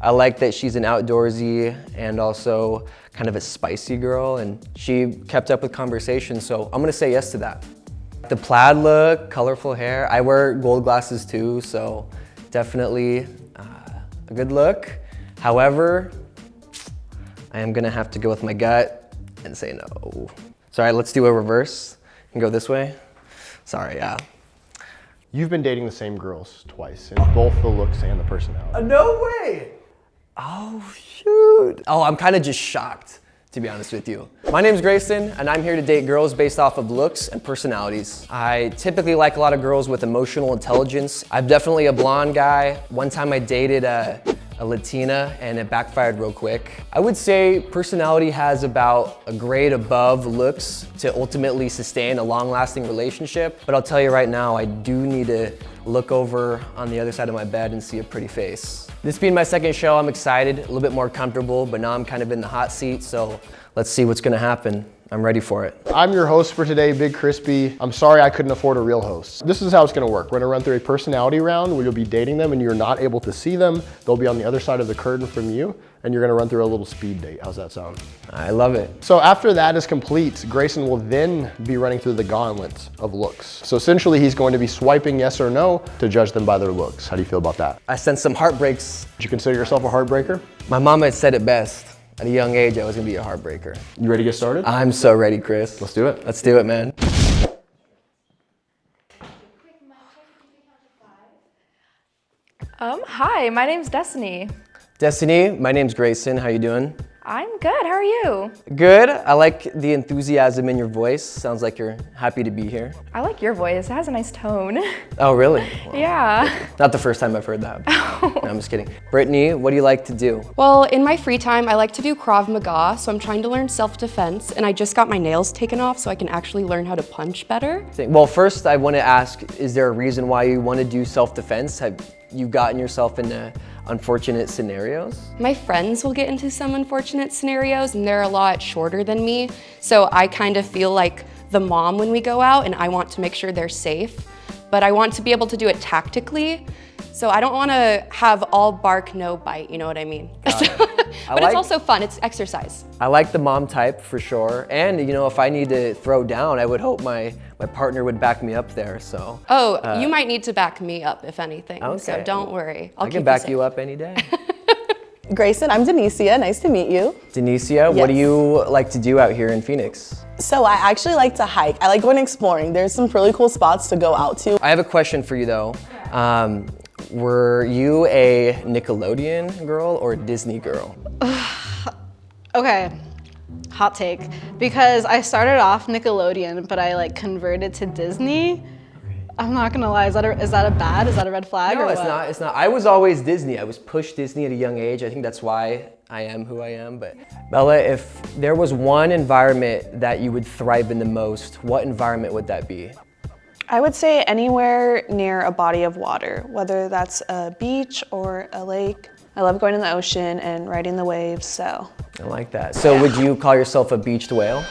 I like that she's an outdoorsy and also kind of a spicy girl, and she kept up with conversation, so I'm gonna say yes to that. The plaid look, colorful hair. I wear gold glasses too, so definitely a good look. However, I am gonna have to go with my gut and say no. Sorry, let's do a reverse and go this way. Sorry, yeah. You've been dating the same girls twice, in both the looks and the personality. No way! Oh, shoot. Oh, I'm kind of just shocked, to be honest with you. My name's Grayson, and I'm here to date girls based off of looks and personalities. I typically like a lot of girls with emotional intelligence. I'm definitely a blonde guy. One time I dated a Latina and it backfired real quick. I would say personality has about a grade above looks to ultimately sustain a long-lasting relationship. But I'll tell you right now, I do need to look over on the other side of my bed and see a pretty face. This being my second show, I'm excited, a little bit more comfortable, but now I'm kind of in the hot seat, so let's see what's gonna happen. I'm ready for it. I'm your host for today, Big Crispy. I'm sorry I couldn't afford a real host. This is how it's gonna work. We're gonna run through a personality round where you'll be dating them and you're not able to see them. They'll be on the other side of the curtain from you, and you're gonna run through a little speed date. How's that sound? I love it. So after that is complete, Grayson will then be running through the gauntlet of looks. So essentially he's going to be swiping yes or no to judge them by their looks. How do you feel about that? I sense some heartbreaks. Would you consider yourself a heartbreaker? My mama had said it best. At a young age, I was gonna be a heartbreaker. You ready to get started? I'm so ready, Chris. Let's do it. Let's do it, man. Hi, my name's Destiny. Destiny, my name's Grayson. How you doing? I'm good, how are you? Good. I like the enthusiasm in your voice. Sounds like you're happy to be here. I like your voice, it has a nice tone. Oh, really? Well, Yeah. not the first time I've heard that. No, I'm just kidding. Brittany, what do you like to do? Well, in my free time, I like to do Krav Maga, so I'm trying to learn self-defense, and I just got my nails taken off so I can actually learn how to punch better. Well, first I want to ask, is there a reason why you want to do self-defense? Have you gotten yourself into unfortunate scenarios? My friends will get into some unfortunate scenarios, and they're a lot shorter than me, so I kind of feel like the mom when we go out, and I want to make sure they're safe, but I want to be able to do it tactically, so I don't want to have all bark, no bite, you know what I mean? But it's also fun, it's exercise. I like the mom type for sure, and you know, if I need to throw down, I would hope my partner would back me up there, so. Oh, you might need to back me up if anything, Okay. so don't worry. I'll I keep can back safe. you up any day. Grayson, I'm Denicia, nice to meet you. Denicia, what do Yes. you like to do out here in Phoenix? So I actually like to hike. I like going exploring. There's some really cool spots to go out to. I have a question for you though. Were you a Nickelodeon girl or a Disney girl? Okay, hot take. Because I started off Nickelodeon, but I like converted to Disney. I'm not gonna lie, is that a red flag No, or it's what? not, it's not. I was always Disney. I was pushed Disney at a young age. I think that's why I am who I am. But Bella, if there was one environment that you would thrive in the most, what environment would that be? I would say anywhere near a body of water, whether that's a beach or a lake. I love going in the ocean and riding the waves, so. I like that. So would you call yourself a beached whale?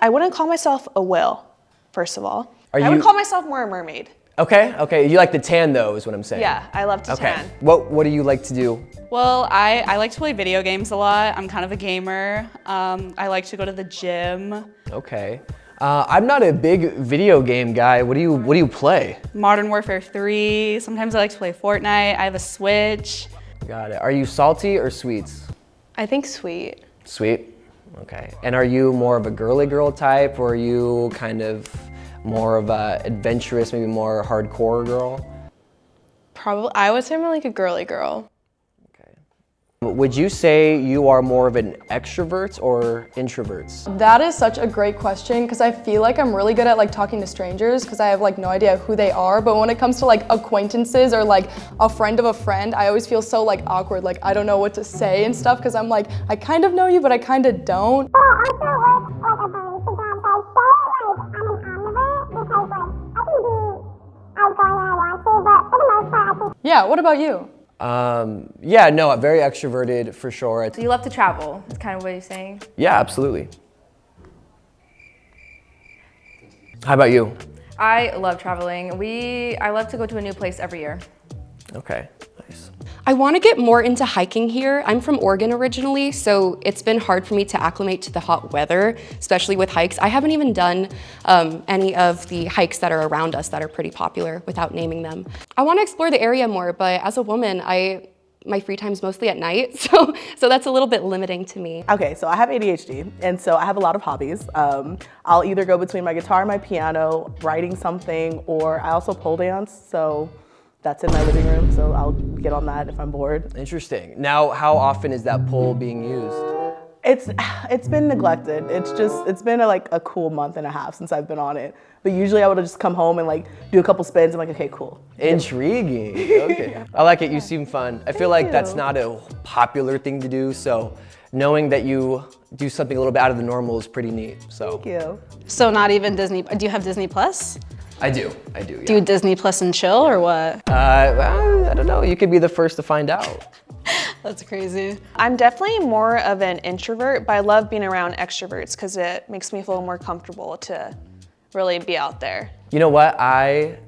I wouldn't call myself a whale, first of all. Are I would you- call myself more a mermaid. Okay. You like the tan though, is what I'm saying. Yeah, I love to Okay. tan. What do you like to do? Well, I like to play video games a lot. I'm kind of a gamer. I like to go to the gym. Okay. I'm not a big video game guy. What do you play? Modern Warfare 3. Sometimes I like to play Fortnite. I have a Switch. Got it. Are you salty or sweets? I think sweet. Sweet. Okay. And are you more of a girly girl type, or are you kind of more of a adventurous, maybe more hardcore girl? Probably, I would say I'm like a girly girl. Would you say you are more of an extrovert or introvert? That is such a great question because I feel like I'm really good at like talking to strangers because I have like no idea who they are, but when it comes to like acquaintances or like a friend of a friend, I always feel so like awkward, like I don't know what to say and stuff because I'm like, I kind of know you, but I kind of don't. Yeah, what about you? Yeah, no, very extroverted for sure. So you love to travel, is kind of what you're saying? Yeah, absolutely. How about you? I love traveling. I love to go to a new place every year. Okay, Nice. I want to get more into hiking here. I'm from Oregon originally, so it's been hard for me to acclimate to the hot weather, especially with hikes. I haven't even done any of the hikes that are around us that are pretty popular without naming them. I want to explore the area more, but as a woman, my free time's mostly at night, so that's a little bit limiting to me. Okay, so I have ADHD, and so I have a lot of hobbies. I'll either go between my guitar and my piano, writing something, or I also pole dance, so that's in my living room, so I'll get on that if I'm bored. Interesting. Now, how often is that pole being used? It's been neglected. It's been like a cool month and a half since I've been on it. But usually I would just come home and like do a couple spins. I'm like, okay, cool. Intriguing. Okay. I like it. You seem fun. I feel like that's not a popular thing to do. So knowing that you do something a little bit out of the normal is pretty neat. So. Thank you. So not even Disney. Do you have Disney Plus? I do. Yeah. Do you Disney Plus and chill or what? Well, I don't know. You could be the first to find out. That's crazy. I'm definitely more of an introvert, but I love being around extroverts because it makes me feel more comfortable to really be out there. You know what? I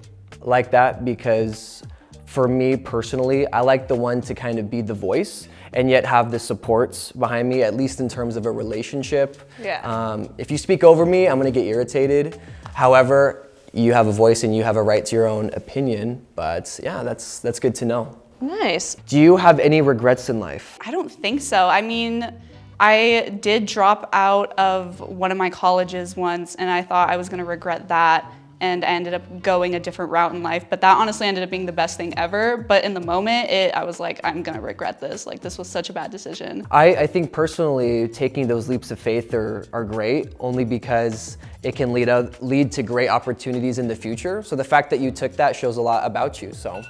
like that because for me personally, I like the one to kind of be the voice and yet have the supports behind me, at least in terms of a relationship. Yeah. If you speak over me, I'm gonna get irritated. However, you have a voice and you have a right to your own opinion, but yeah, that's good to know. Nice. Do you have any regrets in life? I don't think so. I mean, I did drop out of one of my colleges once, and I thought I was gonna regret that, and I ended up going a different route in life, but that honestly ended up being the best thing ever. But in the moment, I was like, I'm gonna regret this. Like, this was such a bad decision. I think personally, taking those leaps of faith are great, only because it can lead to great opportunities in the future. So the fact that you took that shows a lot about you, so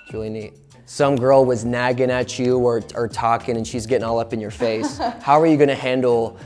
it's really neat. Some girl was nagging at you or talking and she's getting all up in your face. How are you gonna handle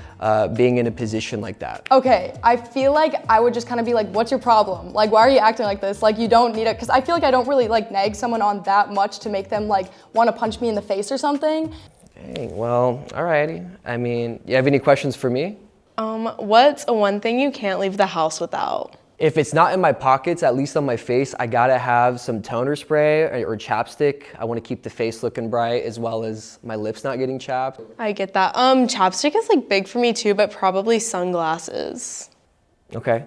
being in a position like that? Okay, I feel like I would just kind of be like, what's your problem? Like, why are you acting like this? Like, you don't need it, because I feel like I don't really like nag someone on that much to make them like want to punch me in the face or something. Dang, well, alrighty. I mean, you have any questions for me? What's one thing you can't leave the house without? If it's not in my pockets, at least on my face, I gotta have some toner spray or chapstick. I wanna keep the face looking bright as well as my lips not getting chapped. I get that. Chapstick is like big for me too, but probably sunglasses. Okay.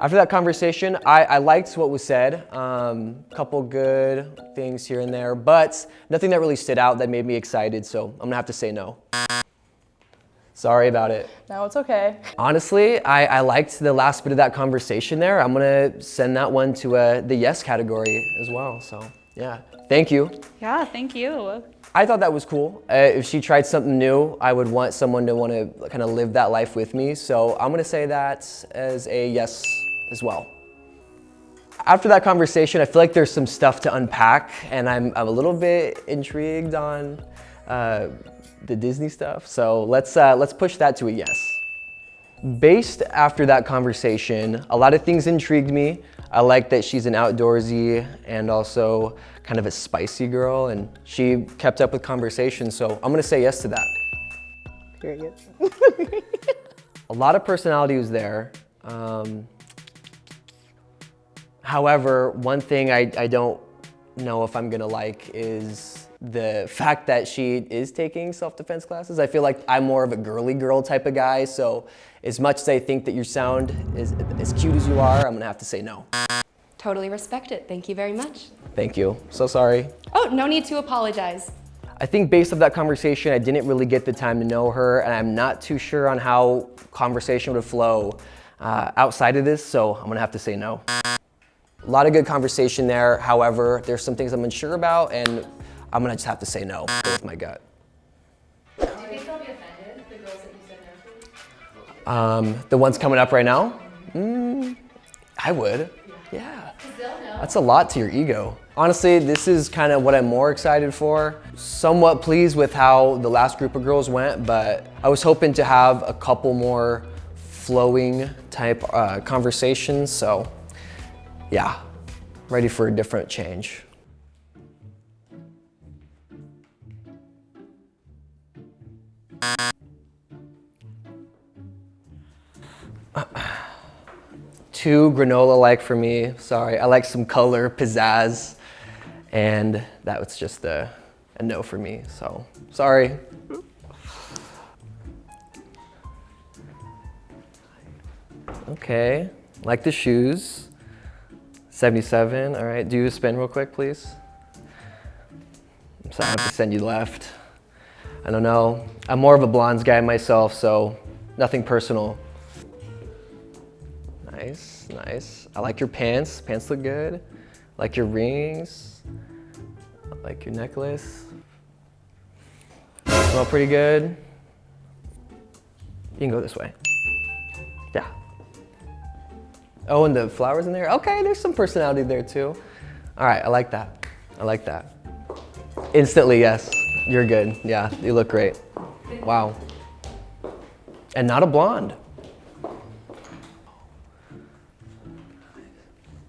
After that conversation, I liked what was said. Couple good things here and there, but nothing that really stood out that made me excited, so I'm gonna have to say no. Sorry about it. No, it's okay. Honestly, I liked the last bit of that conversation there. I'm gonna send that one to the yes category as well, so yeah. Thank you. Yeah, thank you. I thought that was cool. If she tried something new, I would want someone to want to kind of live that life with me, so I'm gonna say that as a yes as well. After that conversation, I feel like there's some stuff to unpack, and I'm a little bit intrigued on the Disney stuff, so let's push that to a yes. Based after that conversation, a lot of things intrigued me. I like that she's an outdoorsy and also kind of a spicy girl, and she kept up with conversation, so I'm gonna say yes to that. Period. A lot of personality was there. However, one thing I don't know if I'm gonna like is the fact that she is taking self-defense classes. I feel like I'm more of a girly girl type of guy, so as much as I think that you sound as cute as you are, I'm gonna have to say no. Totally respect it. Thank you very much. Thank you. So sorry. Oh, no need to apologize. I think based off that conversation, I didn't really get the time to know her, and I'm not too sure on how conversation would flow outside of this, so I'm gonna have to say no. A lot of good conversation there. However, there's some things I'm unsure about, and I'm gonna just have to say no, go with my gut. Do you think they'll be offended, the girls that you said no to? The ones coming up right now? I would, yeah. That's a lot to your ego. Honestly, this is kind of what I'm more excited for. Somewhat pleased with how the last group of girls went, but I was hoping to have a couple more flowing type conversations, so yeah, ready for a different change. Too granola-like for me, sorry. I like some color, pizzazz. And that was just a no for me, so sorry. Okay, like the shoes. 77, all right, do a spin real quick, please. So I have to send you left. I don't know, I'm more of a blondes guy myself, so nothing personal. Nice, nice. I like your pants, pants look good. I like your rings. I like your necklace. Smell pretty good. You can go this way. Yeah. Oh, and the flowers in there? Okay, there's some personality there too. All right, I like that. I like that. Instantly, yes. You're good. Yeah, you look great. Wow. And not a blonde.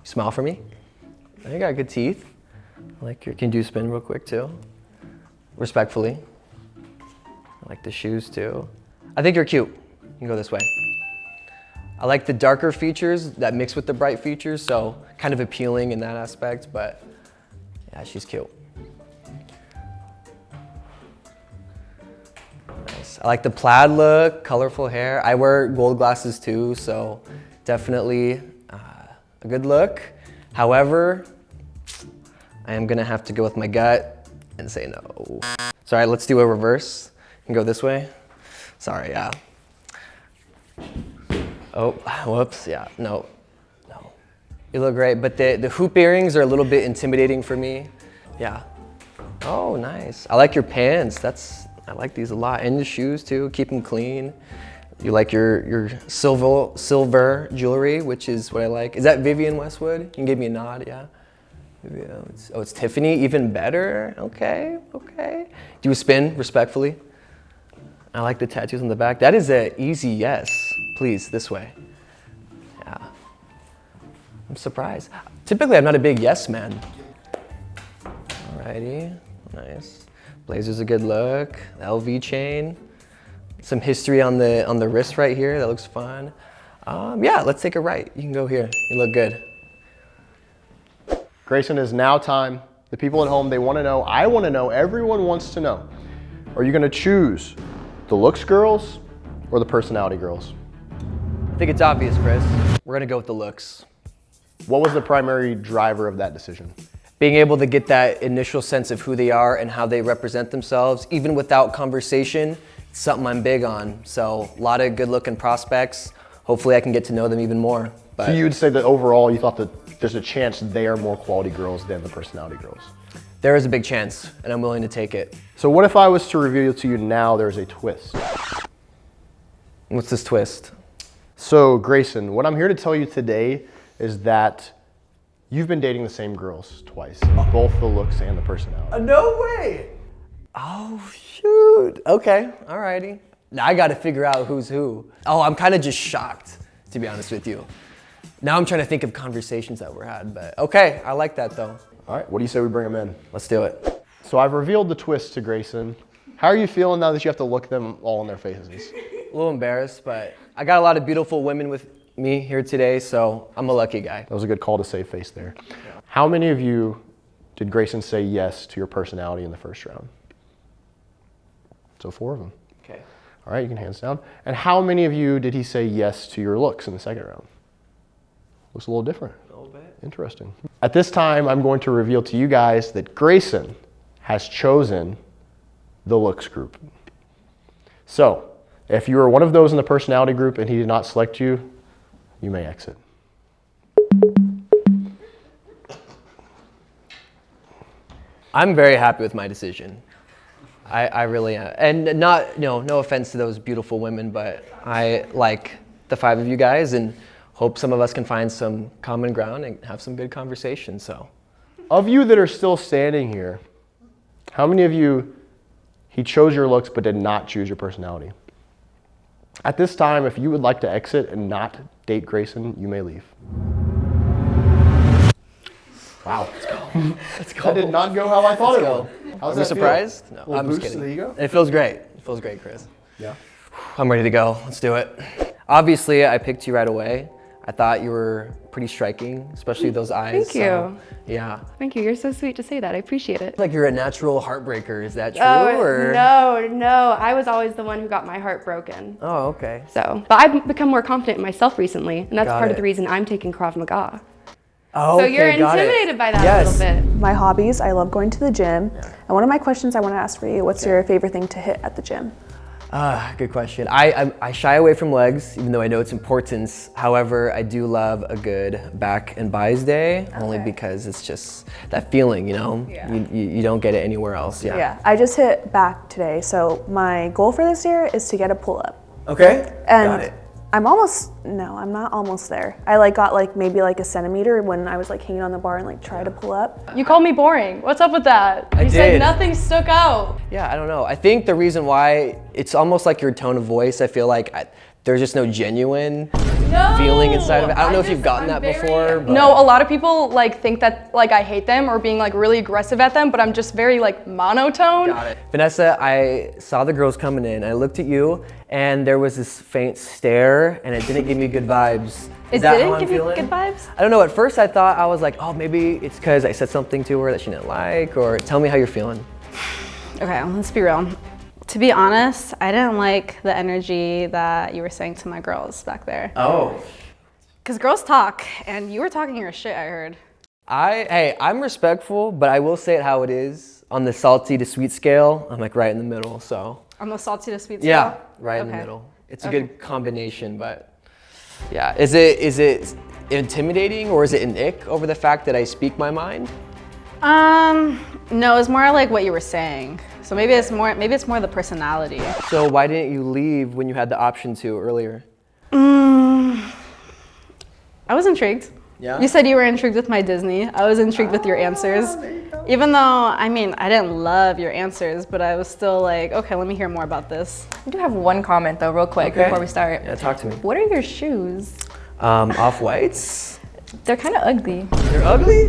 Smile for me. You got good teeth. I like your, can you do a spin real quick too? Respectfully. I like the shoes too. I think you're cute. You can go this way. I like the darker features that mix with the bright features, so kind of appealing in that aspect, but yeah, she's cute. Nice. I like the plaid look, colorful hair. I wear gold glasses too, so definitely a good look. However, I am gonna have to go with my gut and say no. Sorry, let's do a reverse. You can go this way. Sorry, yeah. Oh, whoops, yeah, no. You look great, but the hoop earrings are a little bit intimidating for me. Yeah. Oh, nice. I like your pants. I like these a lot. And the shoes too, keep them clean. You like your silver jewelry, which is what I like. Is that Vivienne Westwood? You can give me a nod, yeah. It's Tiffany, even better. Okay, okay. Do a spin, respectfully. I like the tattoos on the back. That is an easy yes. Please, this way. Yeah. I'm surprised. Typically, I'm not a big yes man. Alrighty, nice. Blazer's a good look. The LV chain. Some history on the wrist right here. That looks fun. Yeah, let's take a right. You can go here. You look good. Grayson, it is now time. The people at home, they want to know. I want to know. Everyone wants to know. Are you going to choose the looks girls or the personality girls? I think it's obvious, Chris. We're gonna go with the looks. What was the primary driver of that decision? Being able to get that initial sense of who they are and how they represent themselves, even without conversation, it's something I'm big on. So a lot of good looking prospects. Hopefully I can get to know them even more. But so you'd say that overall you thought that there's a chance they are more quality girls than the personality girls? There is a big chance, and I'm willing to take it. So what if I was to reveal to you now there's a twist? What's this twist? So Grayson, what I'm here to tell you today is that you've been dating the same girls twice, both the looks and the personality. No way! Oh, shoot. Okay, alrighty. Now I gotta figure out who's who. Oh, I'm kind of just shocked, to be honest with you. Now I'm trying to think of conversations that were had, but okay, I like that though. All right, what do you say we bring them in? Let's do it. So I've revealed the twist to Grayson. How are you feeling now that you have to look them all in their faces? A little embarrassed, but I got a lot of beautiful women with me here today, so I'm a lucky guy. That was a good call to save face there. Yeah. How many of you did Grayson say yes to your personality in the first round? So 4 of them. Okay. All right, you can hands down. And how many of you did he say yes to your looks in the second round? Looks a little different. A little bit. Interesting. At this time, I'm going to reveal to you guys that Grayson has chosen the looks group. So, if you are one of those in the personality group and he did not select you, you may exit. I'm very happy with my decision. I really am. And not, no offense to those beautiful women, but I like the 5 of you guys and hope some of us can find some common ground and have some good conversation, so. Of you that are still standing here, how many of you, he chose your looks but did not choose your personality? At this time, if you would like to exit and not date Grayson, you may leave. Wow. Let's go. Let's go. That did not go how I thought it would. How's that surprised? Feel? No, I'm just kidding. The ego? It feels great. It feels great, Chris. Yeah. I'm ready to go. Let's do it. Obviously, I picked you right away. I thought you were pretty striking, especially those eyes. Thank you. So, yeah. Thank you. You're so sweet to say that. I appreciate it. Like you're a natural heartbreaker. Is that true? No. I was always the one who got my heart broken. Oh, okay. So, but I've become more confident in myself recently, and that's Got part of it. the reason I'm taking Krav Maga. Oh, So you're okay, got it. intimidated by that Yes. a little bit. My hobbies, I love going to the gym. And one of my questions I want to ask for you, what's your favorite thing to hit at the gym? Good question. I shy away from legs, even though I know its importance. However, I do love a good back and buys day, only because it's just that feeling, you know? You don't get it anywhere else, Yeah, I just hit back today. So my goal for this year is to get a pull-up. Okay, And got it. I'm not almost there. I got maybe a centimeter when I was hanging on the bar and try to pull up. You called me boring. What's up with that? I You said did. nothing stuck out. Yeah, I don't know. I think the reason why, it's almost like your tone of voice. I feel like there's just no genuine feeling inside of it. I don't know if you've gotten that before. But No, a lot of people think that I hate them or being really aggressive at them, but I'm just very monotone. Got it. Vanessa, I saw the girls coming in. I looked at you, and there was this faint stare, and it didn't give me good vibes. Is that how I'm give you feeling? good vibes? I don't know. At first, I thought I was like, oh, maybe it's because I said something to her that she didn't like, or tell me how you're feeling. Okay, let's be real. To be honest, I didn't like the energy that you were saying to my girls back there. Oh. Because girls talk, and you were talking your shit, I heard. Hey, I'm respectful, but I will say it how it is. On the salty to sweet scale, I'm right in the middle, so. On the salty to sweet scale? Yeah, right in the middle. It's a good combination, but yeah. Is it intimidating, or is it an ick over the fact that I speak my mind? No, it's more what you were saying. So maybe it's more the personality. So why didn't you leave when you had the option to earlier? I was intrigued. Yeah? You said you were intrigued with my Disney. I was intrigued with your answers. Even though, I didn't love your answers, but I was still okay, let me hear more about this. I do have one comment though, real quick before we start. Yeah, talk to me. What are your shoes? Off-whites? They're kind of ugly. They're ugly?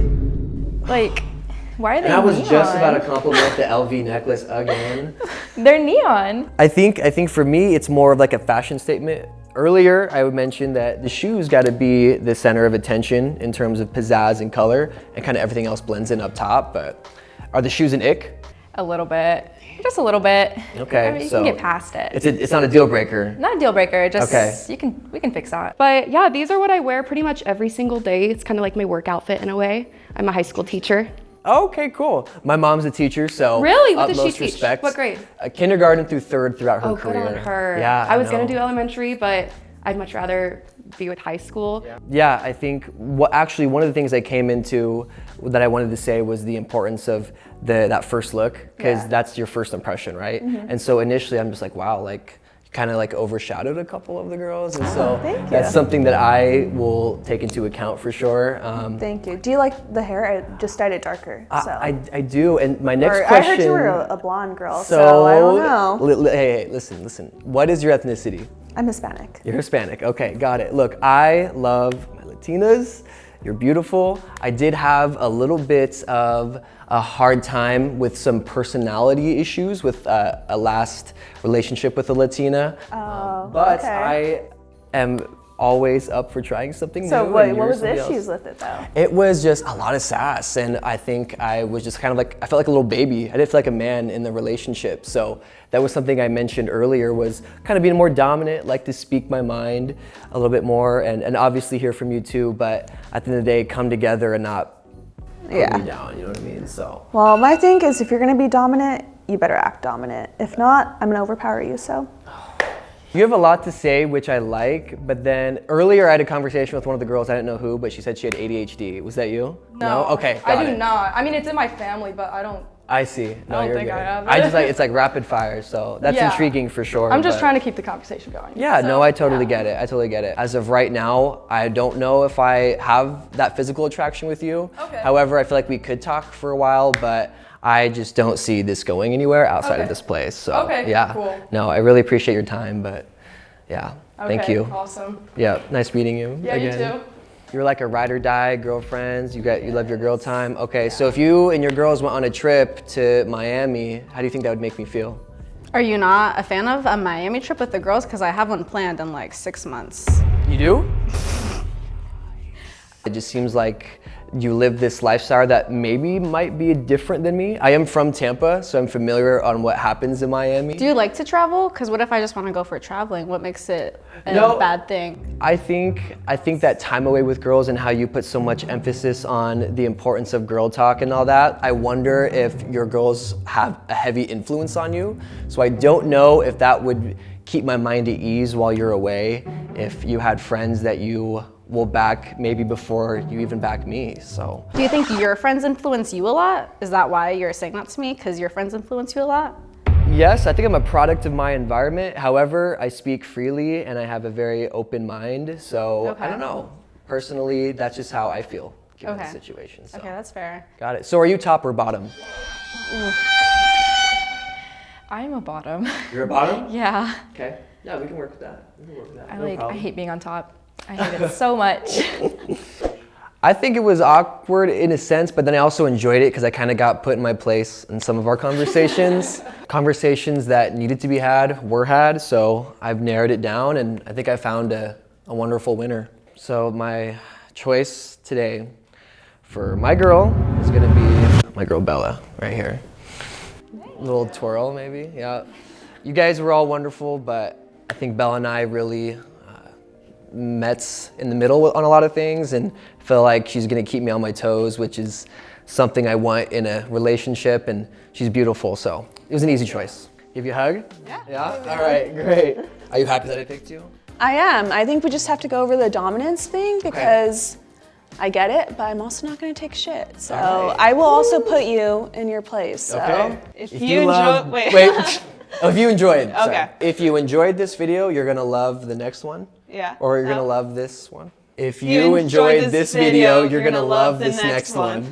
Why are they And I was neon? just about to compliment the LV necklace again. They're neon. I think for me, it's more of a fashion statement. Earlier, I would mention that the shoes got to be the center of attention in terms of pizzazz and color, and kind of everything else blends in up top, but are the shoes an ick? A little bit. Just a little bit. Okay, You so can get past it. it's not a deal breaker. Not a deal breaker, just Okay. we can fix that. But yeah, these are what I wear pretty much every single day. It's kind of like my work outfit in a way. I'm a high school teacher. Okay, cool. My mom's a teacher, so Really? What does she utmost teach? respect. What grade? Kindergarten through third throughout her Oh, career. good on her. Yeah, I was gonna know. do elementary, but I'd much rather be with high school. Yeah, I think actually one of the things I came into that I wanted to say was the importance of that first look, because that's your first impression, right? And so initially I'm just wow, kind of overshadowed a couple of the girls, and so that's something that I will take into account for sure. Thank you. Do you like the hair? I just dyed it darker. So. I do, and my next I question. heard you were a blonde girl, so I don't know. Hey, listen. What is your ethnicity? I'm Hispanic. You're Hispanic. Okay, got it. Look, I love my Latinas. You're beautiful. I did have a little bit of a hard time with some personality issues with a last relationship with a Latina. But I am always up for trying something So new. what and you're was the somebody else. issues with it though? It was just a lot of sass, and I think I was just kind of I felt like a little baby. I didn't feel like a man in the relationship. So that was something I mentioned earlier, was kind of being more dominant, like to speak my mind a little bit more, and obviously hear from you too, but at the end of the day, come together and not put me down, you know what I mean? So. Well, my thing is if you're gonna be dominant, you better act dominant. If not, I'm gonna overpower you, so. You have a lot to say, which I like, but then earlier I had a conversation with one of the girls, I didn't know who, but she said she had ADHD. Was that you? No? Okay, I got do it. not. I mean, it's in my family, but I don't. I see. No, don't you're think good. I have I it. just it's rapid fire, so that's Yeah. intriguing for sure. I'm just but- trying to keep the conversation going. Yeah, So, no, I totally get it. I totally get it. As of right now, I don't know if I have that physical attraction with you. Okay. However, I feel like we could talk for a while, but I just don't see this going anywhere outside of this place. So Okay, yeah. cool. No, I really appreciate your time, but yeah. Thank Okay, you. Awesome. Yeah, nice meeting you Yeah, again. you too. You're like a ride or die, girlfriends. You love your girl time. Okay, so if you and your girls went on a trip to Miami, how do you think that would make me feel? Are you not a fan of a Miami trip with the girls? Because I have one planned in 6 months. You do? It just seems like you live this lifestyle that maybe might be different than me. I am from Tampa, so I'm familiar on what happens in Miami. Do you like to travel? Because what if I just want to go for traveling? What makes it a bad thing? I think that time away with girls and how you put so much emphasis on the importance of girl talk and all that, I wonder if your girls have a heavy influence on you. So I don't know if that would keep my mind at ease while you're away, if you had friends that you will back maybe before you even back me, so. Do you think your friends influence you a lot? Is that why you're saying that to me? Because your friends influence you a lot? Yes, I think I'm a product of my environment. However, I speak freely and I have a very open mind, so I don't know. Personally, that's just how I feel given the situation. So. Okay, that's fair. Got it. So are you top or bottom? I'm a bottom. You're a bottom? Yeah. Okay. Yeah, we can work with that. I hate being on top. I hate it so much. I think it was awkward in a sense, but then I also enjoyed it because I kind of got put in my place in some of our conversations. Conversations that needed to be had were had, so I've narrowed it down and I think I found a wonderful winner. So my choice today for my girl is gonna be my girl Bella, right here. Little twirl maybe, yeah. You guys were all wonderful, but I think Bella and I really met in the middle on a lot of things and feel like she's gonna keep me on my toes, which is something I want in a relationship, and she's beautiful, so it was an easy choice. Give you a hug? Yeah? All right, great. Are you happy that I picked you? I am. I think we just have to go over the dominance thing because I get it, but I'm also not gonna take shit. So I will also put you in your place. So. Okay. If you enjoy, wait. Oh, if you enjoyed. Okay. Sorry. If you enjoyed this video, you're gonna love the next one. Yeah. Or you're gonna love this one. If you enjoyed this video, you're gonna love this next one.